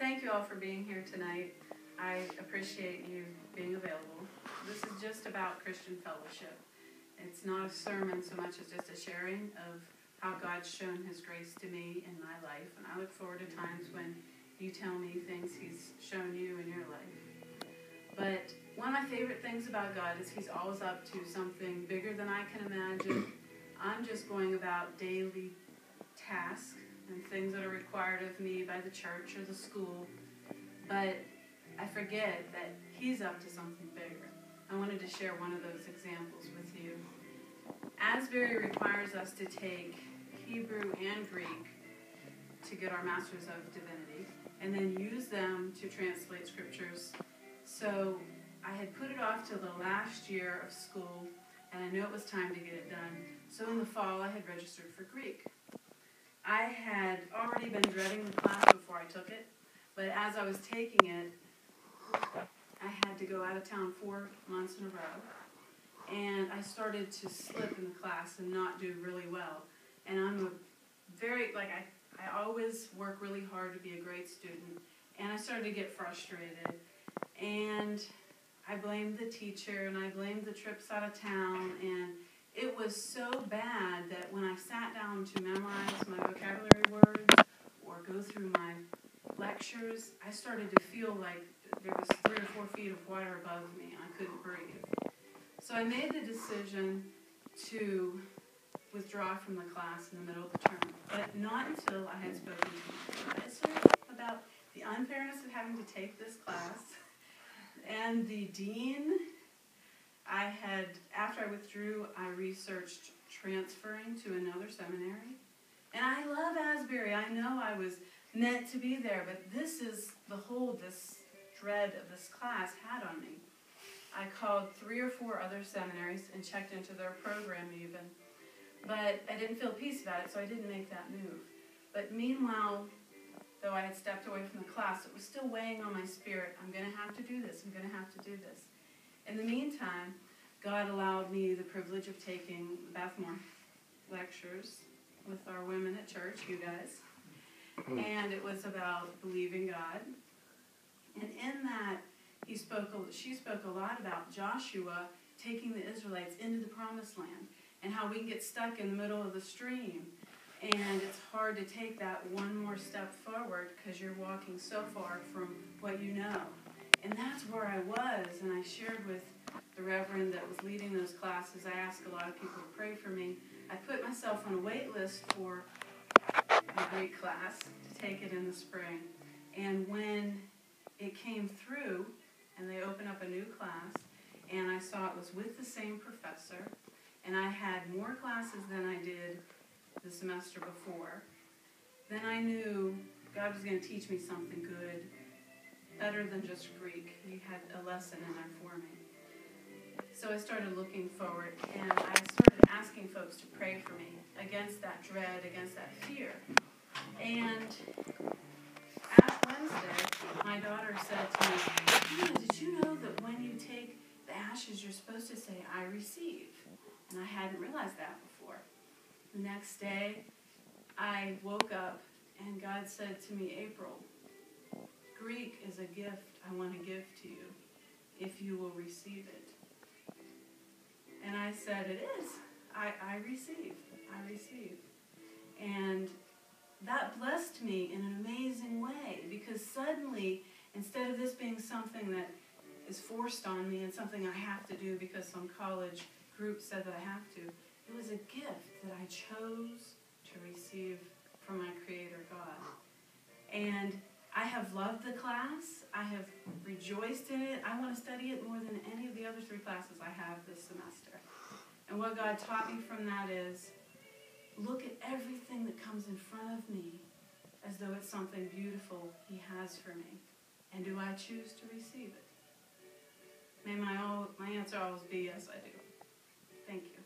thank you all for being here tonight. I appreciate you being available. This is just about Christian fellowship. It's not a sermon so much as just a sharing of how God's shown His grace to me in my life. And I look forward to times when you tell me things He's shown you in your life. But one of my favorite things about God is He's always up to something bigger than I can imagine. I'm just going about daily tasks and things that are required of me by the church or the school. But I forget that He's up to something bigger. I wanted to share one of those examples with you. Asbury requires us to take Hebrew and Greek to get our Masters of Divinity, and then use them to translate scriptures. So I had put it off till the last year of school, and I knew it was time to get it done. So in the fall, I had registered for Greek. I had already been dreading the class before I took it, but as I was taking it, I had to go out of town 4 months in a row, and I started to slip in the class and not do really well. And I'm I always work really hard to be a great student, and I started to get frustrated. And I blamed the teacher, and I blamed the trips out of town, and it was so bad that when I sat down to memorize my vocabulary words or go through my lectures, I started to feel like there was 3 or 4 feet of water above me, and I couldn't breathe. So I made the decision to withdraw from the class in the middle of the term, but not until I had spoken to my advisor about the unfairness of having to take this class. And the dean, after I withdrew, I researched transferring to another seminary. And I love Asbury. I know I was meant to be there, but this is the hold this dread of this class had on me. I called 3 or 4 other seminaries and checked into their program even. But I didn't feel peace about it, so I didn't make that move. But meanwhile, though I had stepped away from the class, it was still weighing on my spirit. I'm going to have to do this. I'm going to have to do this. In the meantime, God allowed me the privilege of taking Bethmore lectures with our women at church, you guys. And it was about believing God. And in that, she spoke a lot about Joshua taking the Israelites into the promised land and how we can get stuck in the middle of the stream. And it's hard to take that one more step forward because you're walking so far from what you know. And that's where I was, and I shared with the reverend that was leading those classes. I asked a lot of people to pray for me. I put myself on a wait list for a Greek class to take it in the spring. And when it came through, and they opened up a new class, and I saw it was with the same professor, and I had more classes than I did the semester before, then I knew God was going to teach me something good, better than just Greek. He had a lesson in there for me. So I started looking forward, and I started asking folks to pray for me against that dread, against that fear. And last Wednesday, my daughter said to me, "Hannah, did you know that when you take the ashes, you're supposed to say, 'I receive'?" And I hadn't realized that before. The next day, I woke up, and God said to me, "April, Greek is a gift I want to give to you if you will receive it." And I said, "It is. I receive. I receive." And that blessed me in an amazing way, because suddenly, instead of this being something that is forced on me and something I have to do because some college group said that I have to, it was a gift that I chose to receive from my Creator God. And I have loved the class. I have rejoiced in it. I want to study it more than any of the other 3 classes I have this semester. And what God taught me from that is, look at everything that comes in front of me as though it's something beautiful He has for me. And do I choose to receive it? May my answer always be yes, I do. Thank you.